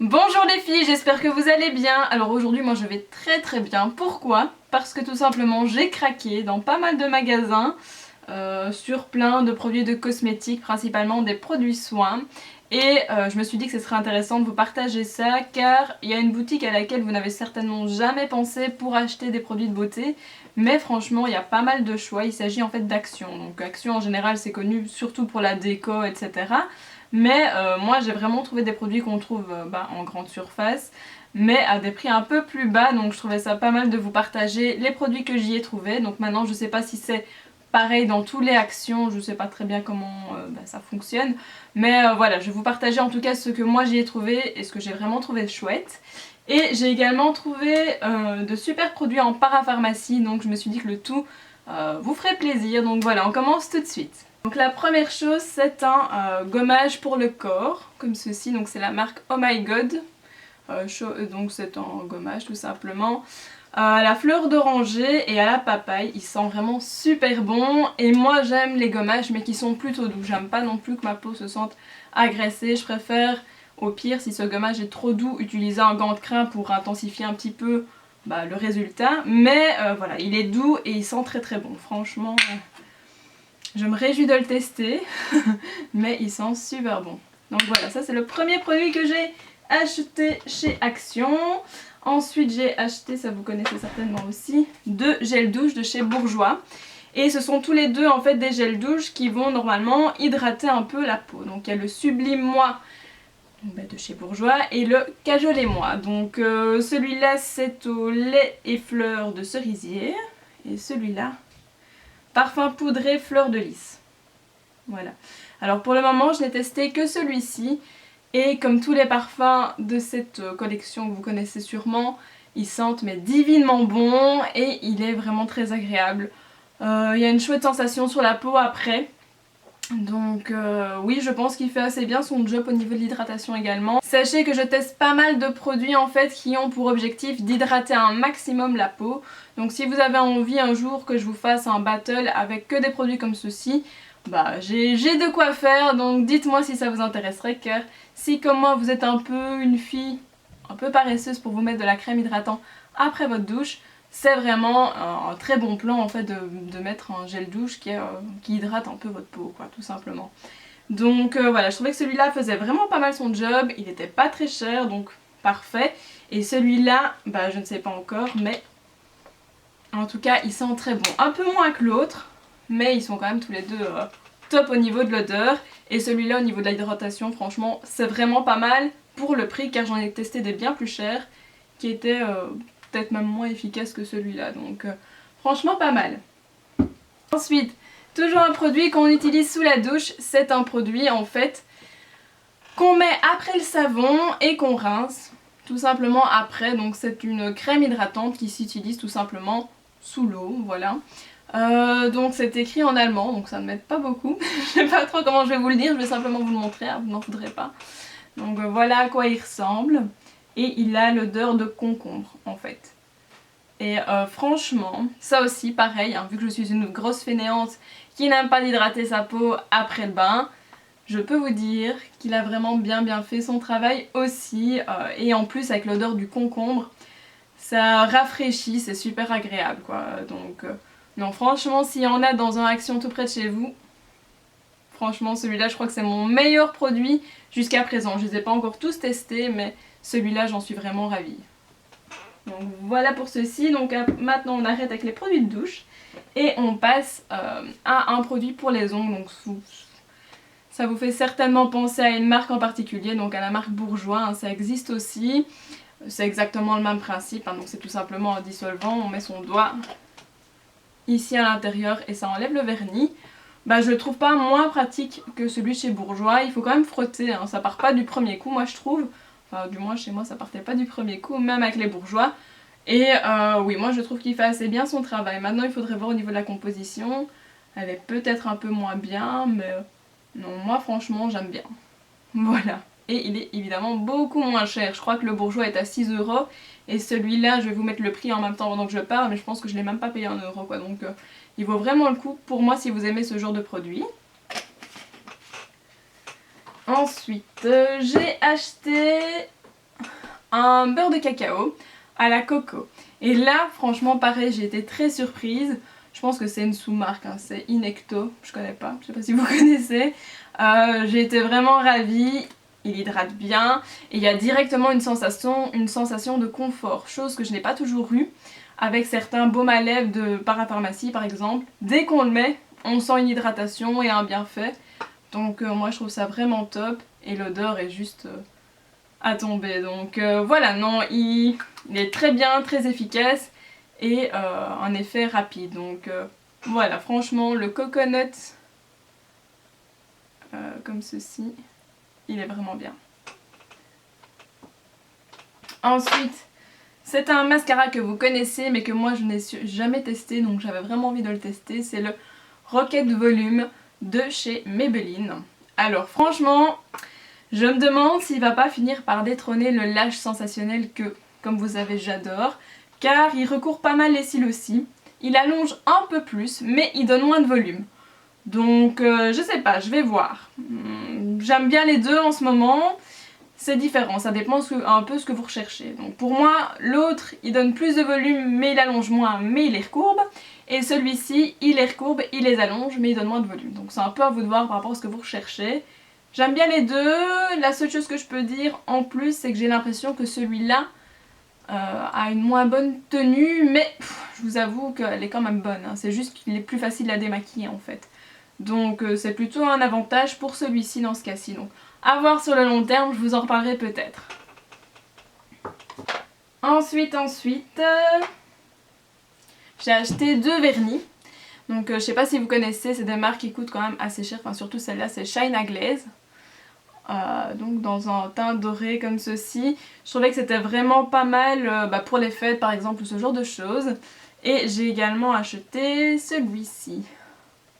Bonjour les filles, j'espère que vous allez bien. Alors aujourd'hui moi je vais très bien. Pourquoi? Parce que tout simplement j'ai craqué dans pas mal de magasins sur plein de produits de cosmétiques, principalement des produits soins. Et je me suis dit que ce serait intéressant de vous partager ça car il y a une boutique à laquelle vous n'avez certainement jamais pensé pour acheter des produits de beauté. Mais franchement il y a pas mal de choix, il s'agit en fait d'Action. Donc Action en général c'est connu surtout pour la déco etc. Mais moi j'ai vraiment trouvé des produits qu'on trouve en grande surface mais à des prix un peu plus bas, donc je trouvais ça pas mal de vous partager les produits que j'y ai trouvés. Donc maintenant je sais pas si c'est pareil dans tous les Actions, je sais pas très bien comment ça fonctionne, mais voilà, je vais vous partager en tout cas ce que moi j'y ai trouvé et ce que j'ai vraiment trouvé chouette. Et j'ai également trouvé de super produits en parapharmacie, donc je me suis dit que le tout vous ferait plaisir. Donc voilà, on commence tout de suite. Donc la première chose c'est un gommage pour le corps, comme ceci, donc c'est la marque Oh My God. Donc c'est un gommage tout simplement. À la fleur d'oranger et à la papaye, il sent vraiment super bon. Et moi j'aime les gommages mais qui sont plutôt doux. J'aime pas non plus que ma peau se sente agressée. Je préfère au pire, si ce gommage est trop doux, utiliser un gant de crin pour intensifier un petit peu le résultat. Mais voilà, il est doux et il sent très bon. Franchement, je me réjouis de le tester. Mais il sent super bon. Donc voilà, ça c'est le premier produit que j'ai acheté chez Action. Ensuite j'ai acheté, ça vous connaissez certainement aussi, deux gels douche de chez Bourjois. Et ce sont tous les deux en fait des gels douche qui vont normalement hydrater un peu la peau. Donc il y a le Sublime Moi de chez Bourjois et le Cajolez Moi. Donc celui-là c'est au lait et fleurs de cerisier. Et celui-là, parfum poudré fleur de lys. Voilà. Alors pour le moment je n'ai testé que celui-ci. Et comme tous les parfums de cette collection que vous connaissez sûrement, ils sentent mais divinement bon et il est vraiment très agréable. Il y a une chouette sensation sur la peau après. Donc oui, je pense qu'il fait assez bien son job au niveau de l'hydratation également. Sachez que je teste pas mal de produits en fait qui ont pour objectif d'hydrater un maximum la peau. Donc si vous avez envie un jour que je vous fasse un battle avec que des produits comme ceci, j'ai de quoi faire, donc dites-moi si ça vous intéresserait, car si comme moi vous êtes un peu une fille un peu paresseuse pour vous mettre de la crème hydratant après votre douche, c'est vraiment un très bon plan en fait de mettre un gel douche qui hydrate un peu votre peau quoi, tout simplement. Donc voilà, je trouvais que celui-là faisait vraiment pas mal son job, il n'était pas très cher donc parfait. Et celui-là, je ne sais pas encore, mais en tout cas il sent très bon. Un peu moins que l'autre, mais ils sont quand même tous les deux top au niveau de l'odeur. Et celui-là au niveau de l'hydratation, franchement c'est vraiment pas mal pour le prix, car j'en ai testé des bien plus chers qui étaient peut-être même moins efficaces que celui-là, donc franchement pas mal. Ensuite, toujours un produit qu'on utilise sous la douche, c'est un produit en fait qu'on met après le savon et qu'on rince tout simplement après. Donc c'est une crème hydratante qui s'utilise tout simplement sous l'eau, voilà. Donc c'est écrit en allemand, donc ça ne m'aide pas beaucoup. Je sais pas trop comment je vais vous le dire, je vais simplement vous le montrer, hein, vous n'en voudrez pas. Donc voilà à quoi il ressemble. Et il a l'odeur de concombre en fait. Et franchement, ça aussi pareil, hein, vu que je suis une grosse fainéante qui n'aime pas d'hydrater sa peau après le bain, je peux vous dire qu'il a vraiment bien fait son travail aussi. Et en plus avec l'odeur du concombre, ça rafraîchit, c'est super agréable quoi. Donc non, franchement s'il y en a dans un Action tout près de chez vous, franchement celui-là je crois que c'est mon meilleur produit jusqu'à présent. Je les ai pas encore tous testés, mais celui-là j'en suis vraiment ravie. Donc voilà pour ceci. Donc maintenant on arrête avec les produits de douche et on passe à un produit pour les ongles. Donc ça vous fait certainement penser à une marque en particulier, donc à la marque Bourjois, hein, ça existe aussi. C'est exactement le même principe, hein, donc c'est tout simplement un dissolvant, on met son doigt ici à l'intérieur et ça enlève le vernis. Je le trouve pas moins pratique que celui chez Bourjois, il faut quand même frotter, hein, ça part pas du premier coup moi je trouve. Enfin du moins chez moi ça partait pas du premier coup, même avec les Bourjois. Et oui, moi je trouve qu'il fait assez bien son travail. Maintenant il faudrait voir au niveau de la composition, elle est peut-être un peu moins bien, mais non, moi franchement j'aime bien. Voilà. Et il est évidemment beaucoup moins cher. Je crois que le Bourjois est à 6 € et celui-là, je vais vous mettre le prix en même temps pendant que je parle, mais je pense que je l'ai même pas payé 1 € quoi. Donc il vaut vraiment le coup pour moi si vous aimez ce genre de produit. Ensuite, j'ai acheté un beurre de cacao à la coco. Et là franchement pareil, j'ai été très surprise. Je pense que c'est une sous-marque, hein, c'est Inecto, je connais pas, je sais pas si vous connaissez. J'ai été vraiment ravie, il hydrate bien et il y a directement une sensation de confort, chose que je n'ai pas toujours eue avec certains baumes à lèvres de parapharmacie par exemple. Dès qu'on le met, on sent une hydratation et un bienfait. Donc moi je trouve ça vraiment top et l'odeur est juste à tomber. Donc voilà, non, il est très bien, très efficace et un effet rapide. Donc voilà, franchement le coconut comme ceci, il est vraiment bien. Ensuite, c'est un mascara que vous connaissez mais que moi je n'ai jamais testé, donc j'avais vraiment envie de le tester. C'est le Rocket Volume de chez Maybelline. Alors franchement, je me demande s'il va pas finir par détrôner le Lash Sensationnel que, comme vous savez, j'adore, car il recourt pas mal les cils aussi. Il allonge un peu plus, mais il donne moins de volume. Donc je sais pas, je vais voir. J'aime bien les deux en ce moment. C'est différent, ça dépend un peu ce que vous recherchez. Donc pour moi, l'autre, il donne plus de volume, mais il allonge moins, mais il les recourbe. Et celui-ci, il les recourbe, il les allonge, mais il donne moins de volume. Donc c'est un peu à vous de voir par rapport à ce que vous recherchez. J'aime bien les deux. La seule chose que je peux dire en plus, c'est que j'ai l'impression que celui-là a une moins bonne tenue, mais je vous avoue qu'elle est quand même bonne, hein. C'est juste qu'il est plus facile à démaquiller en fait. Donc c'est plutôt un avantage pour celui-ci dans ce cas-ci. Donc à voir sur le long terme, je vous en reparlerai peut-être. Ensuite, j'ai acheté 2 vernis. Donc je sais pas si vous connaissez, c'est des marques qui coûtent quand même assez cher. Enfin surtout celle-là, c'est Shine à Glaze. Donc dans un teint doré comme ceci. Je trouvais que c'était vraiment pas mal pour les fêtes par exemple ou ce genre de choses. Et j'ai également acheté celui-ci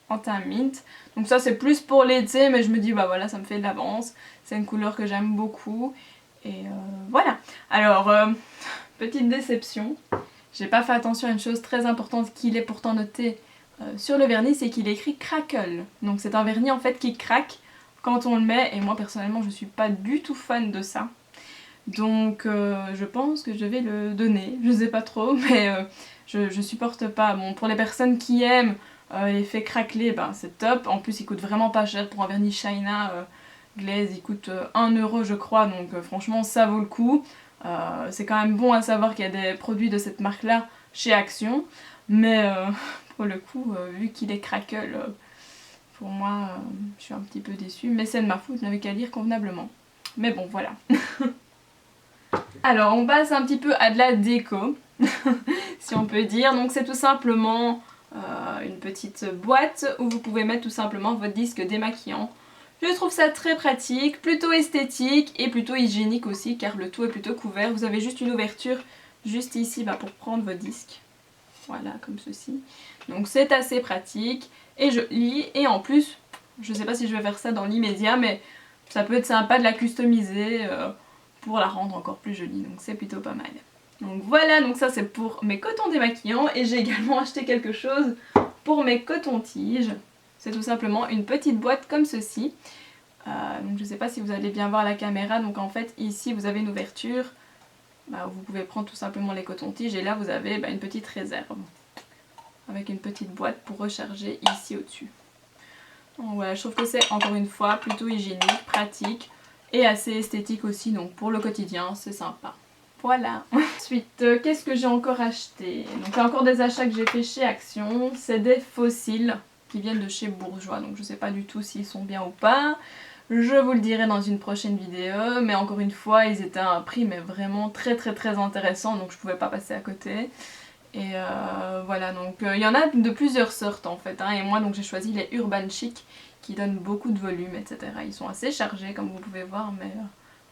en teint mint. Donc ça c'est plus pour l'été, mais je me dis bah voilà, ça me fait de l'avance. C'est une couleur que j'aime beaucoup. Et voilà. Alors petite déception, j'ai pas fait attention à une chose très importante qu'il est pourtant noté sur le vernis, c'est qu'il est écrit crackle. Donc c'est un vernis en fait qui craque quand on le met, et moi personnellement je suis pas du tout fan de ça. Donc je pense que je vais le donner, je sais pas trop, mais je supporte pas. Bon, pour les personnes qui aiment l'effet craquelé, ben c'est top. En plus il coûte vraiment pas cher pour un vernis Shina Glaze, il coûte 1 € je crois, donc franchement ça vaut le coup. C'est quand même bon à savoir qu'il y a des produits de cette marque là chez Action, mais pour le coup vu qu'il est crackle, pour moi je suis un petit peu déçue, mais c'est de ma faute, je n'avais qu'à lire convenablement. Mais bon voilà. Alors on passe un petit peu à de la déco, si on peut dire. Donc c'est tout simplement une petite boîte où vous pouvez mettre tout simplement votre disque démaquillant. Je trouve ça très pratique, plutôt esthétique et plutôt hygiénique aussi, car le tout est plutôt couvert. Vous avez juste une ouverture juste ici pour prendre vos disques. Voilà, comme ceci. Donc c'est assez pratique et joli. Et en plus, je sais pas si je vais faire ça dans l'immédiat, mais ça peut être sympa de la customiser pour la rendre encore plus jolie. Donc c'est plutôt pas mal. Donc voilà, donc ça c'est pour mes cotons démaquillants. Et j'ai également acheté quelque chose pour mes cotons-tiges. C'est tout simplement une petite boîte comme ceci. Donc je sais pas si vous allez bien voir la caméra. Donc en fait ici vous avez une ouverture. Où vous pouvez prendre tout simplement les cotons-tiges. Et là vous avez une petite réserve. Avec une petite boîte pour recharger ici au-dessus. Donc voilà, je trouve que c'est encore une fois plutôt hygiénique, pratique et assez esthétique aussi. Donc pour le quotidien c'est sympa. Voilà. Ensuite, qu'est-ce que j'ai encore acheté? Donc là encore des achats que j'ai fait chez Action. C'est des fossiles qui viennent de chez Bourjois. Donc je sais pas du tout s'ils sont bien ou pas. Je vous le dirai dans une prochaine vidéo. Mais encore une fois, ils étaient à un prix mais vraiment très intéressant. Donc je pouvais pas passer à côté. Et voilà, donc il y en a de plusieurs sortes en fait. Et moi donc j'ai choisi les Urban Chic qui donnent beaucoup de volume, etc. Ils sont assez chargés comme vous pouvez voir, mais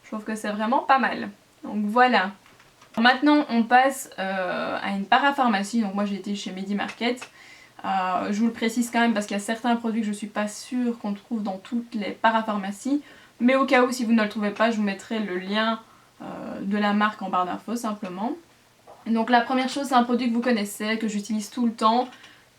je trouve que c'est vraiment pas mal. Donc voilà. Maintenant on passe à une parapharmacie. Donc moi j'ai été chez Medi Market. Je vous le précise quand même parce qu'il y a certains produits que je suis pas sûre qu'on trouve dans toutes les parapharmacies. Mais au cas où si vous ne le trouvez pas, je vous mettrai le lien de la marque en barre d'infos simplement. Donc la première chose, c'est un produit que vous connaissez, que j'utilise tout le temps.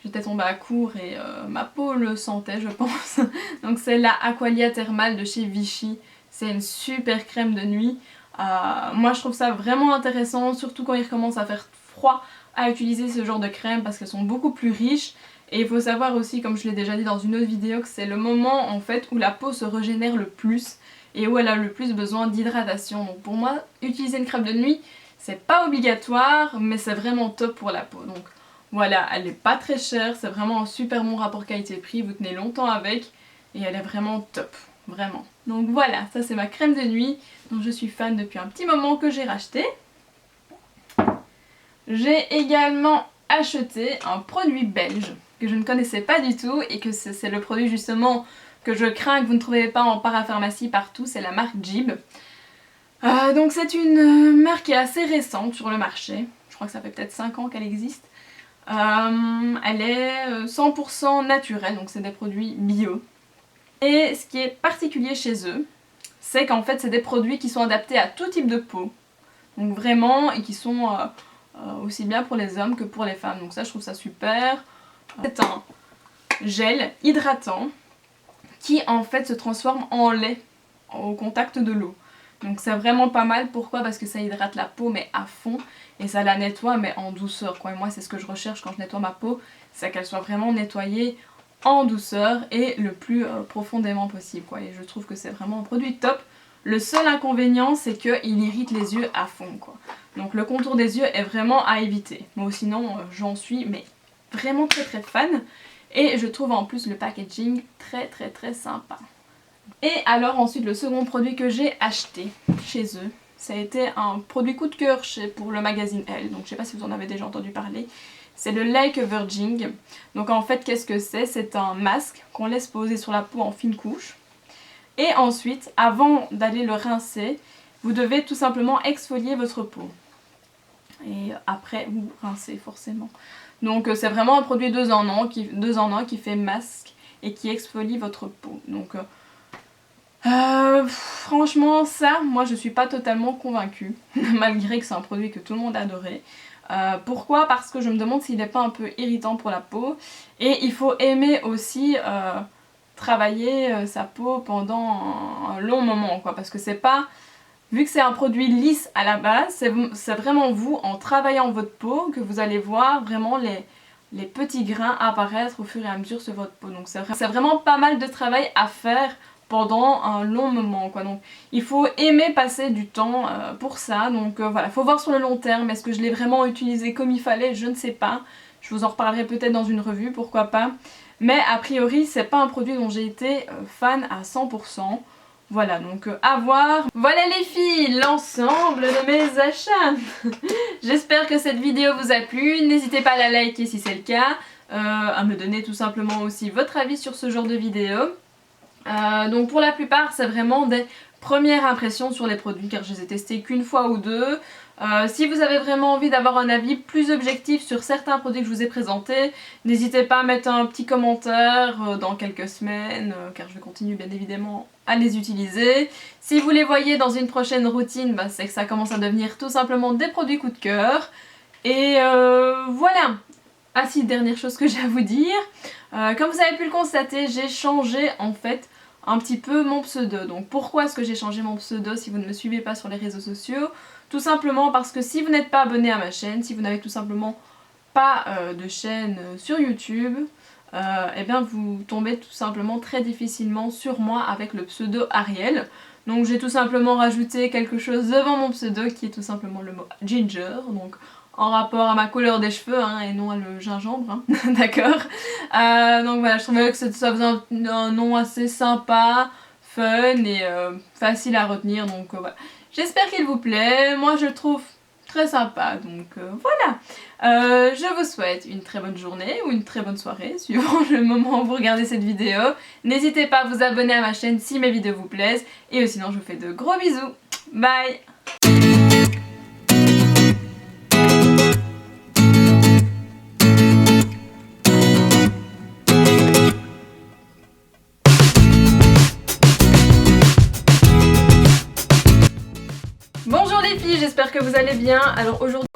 J'étais tombée à court et ma peau le sentait je pense. Donc c'est la Aqualia Thermal de chez Vichy. C'est une super crème de nuit. Moi je trouve ça vraiment intéressant, surtout quand il recommence à faire froid, à utiliser ce genre de crème parce qu'elles sont beaucoup plus riches. Et il faut savoir aussi, comme je l'ai déjà dit dans une autre vidéo, que c'est le moment en fait où la peau se régénère le plus et où elle a le plus besoin d'hydratation. Donc pour moi, utiliser une crème de nuit, c'est pas obligatoire, mais c'est vraiment top pour la peau. Donc voilà, elle n'est pas très chère, c'est vraiment un super bon rapport qualité-prix, vous tenez longtemps avec et elle est vraiment top, vraiment. Donc voilà, ça c'est ma crème de nuit dont je suis fan depuis un petit moment, que j'ai racheté. J'ai également acheté un produit belge que je ne connaissais pas du tout et que c'est le produit justement que je crains que vous ne trouviez pas en parapharmacie partout, c'est la marque Jib. Donc c'est une marque qui est assez récente sur le marché, je crois que ça fait peut-être 5 ans qu'elle existe. Elle est 100% naturelle, donc c'est des produits bio. Et ce qui est particulier chez eux, c'est qu'en fait c'est des produits qui sont adaptés à tout type de peau. Donc vraiment, et qui sont aussi bien pour les hommes que pour les femmes. Donc ça je trouve ça super. C'est un gel hydratant qui en fait se transforme en lait au contact de l'eau. Donc c'est vraiment pas mal, pourquoi? Parce que ça hydrate la peau mais à fond et ça la nettoie mais en douceur quoi. Et moi c'est ce que je recherche quand je nettoie ma peau, c'est qu'elle soit vraiment nettoyée en douceur et le plus profondément possible quoi. Et je trouve que c'est vraiment un produit top. Le seul inconvénient c'est qu'il irrite les yeux à fond quoi. Donc le contour des yeux est vraiment à éviter. Moi sinon j'en suis mais vraiment très fan. Et je trouve en plus le packaging très sympa. Et alors ensuite le second produit que j'ai acheté chez eux, ça a été un produit coup de cœur pour le magazine Elle, donc je sais pas si vous en avez déjà entendu parler. C'est le Like Virgin. Donc en fait qu'est-ce que c'est? C'est un masque qu'on laisse poser sur la peau en fine couche. Et ensuite, avant d'aller le rincer, vous devez tout simplement exfolier votre peau. Et après vous rincez forcément. Donc c'est vraiment un produit 2 en 1 qui fait masque et qui exfolie votre peau. Donc franchement ça, moi je suis pas totalement convaincue, malgré que c'est un produit que tout le monde adorait. Pourquoi? Parce que je me demande s'il n'est pas un peu irritant pour la peau. Et il faut aimer aussi travailler sa peau pendant un long moment quoi. Parce que c'est pas... Vu que c'est un produit lisse à la base, c'est vraiment vous, en travaillant votre peau, que vous allez voir vraiment les petits grains apparaître au fur et à mesure sur votre peau. Donc c'est vraiment pas mal de travail à faire pendant un long moment quoi. Donc il faut aimer passer du temps pour ça. Donc voilà, faut voir sur le long terme. Est-ce que je l'ai vraiment utilisé comme il fallait? Je ne sais pas. Je vous en reparlerai peut-être dans une revue, pourquoi pas. Mais a priori c'est pas un produit dont j'ai été fan à 100%. Voilà, donc à voir. Voilà les filles, l'ensemble de mes achats. J'espère que cette vidéo vous a plu. N'hésitez pas à la liker si c'est le cas. À me donner tout simplement aussi votre avis sur ce genre de vidéo. Donc pour la plupart c'est vraiment des premières impressions sur les produits car je les ai testés qu'une fois ou deux. Si vous avez vraiment envie d'avoir un avis plus objectif sur certains produits que je vous ai présentés, n'hésitez pas à mettre un petit commentaire dans quelques semaines car je vais continuer bien évidemment à les utiliser. Si vous les voyez dans une prochaine routine, bah, c'est que ça commence à devenir tout simplement des produits coup de cœur. Et voilà. Ah si, dernière chose que j'ai à vous dire, comme vous avez pu le constater, j'ai changé en fait un petit peu mon pseudo. Donc pourquoi est-ce que j'ai changé mon pseudo si vous ne me suivez pas sur les réseaux sociaux? Tout simplement parce que si vous n'êtes pas abonné à ma chaîne, si vous n'avez tout simplement pas de chaîne sur YouTube, eh bien vous tombez tout simplement très difficilement sur moi avec le pseudo Ariel. Donc j'ai tout simplement rajouté quelque chose devant mon pseudo qui est tout simplement le mot Ginger, donc en rapport à ma couleur des cheveux hein, et non à le gingembre, hein. D'accord. Donc voilà, je trouvais que ça faisait un nom assez sympa, fun et facile à retenir, donc voilà. J'espère qu'il vous plaît, moi je le trouve très sympa, donc voilà. Je vous souhaite une très bonne journée ou une très bonne soirée, suivant le moment où vous regardez cette vidéo. N'hésitez pas à vous abonner à ma chaîne si mes vidéos vous plaisent, et sinon je vous fais de gros bisous. Bye! Bonjour les filles, j'espère que vous allez bien. Alors aujourd'hui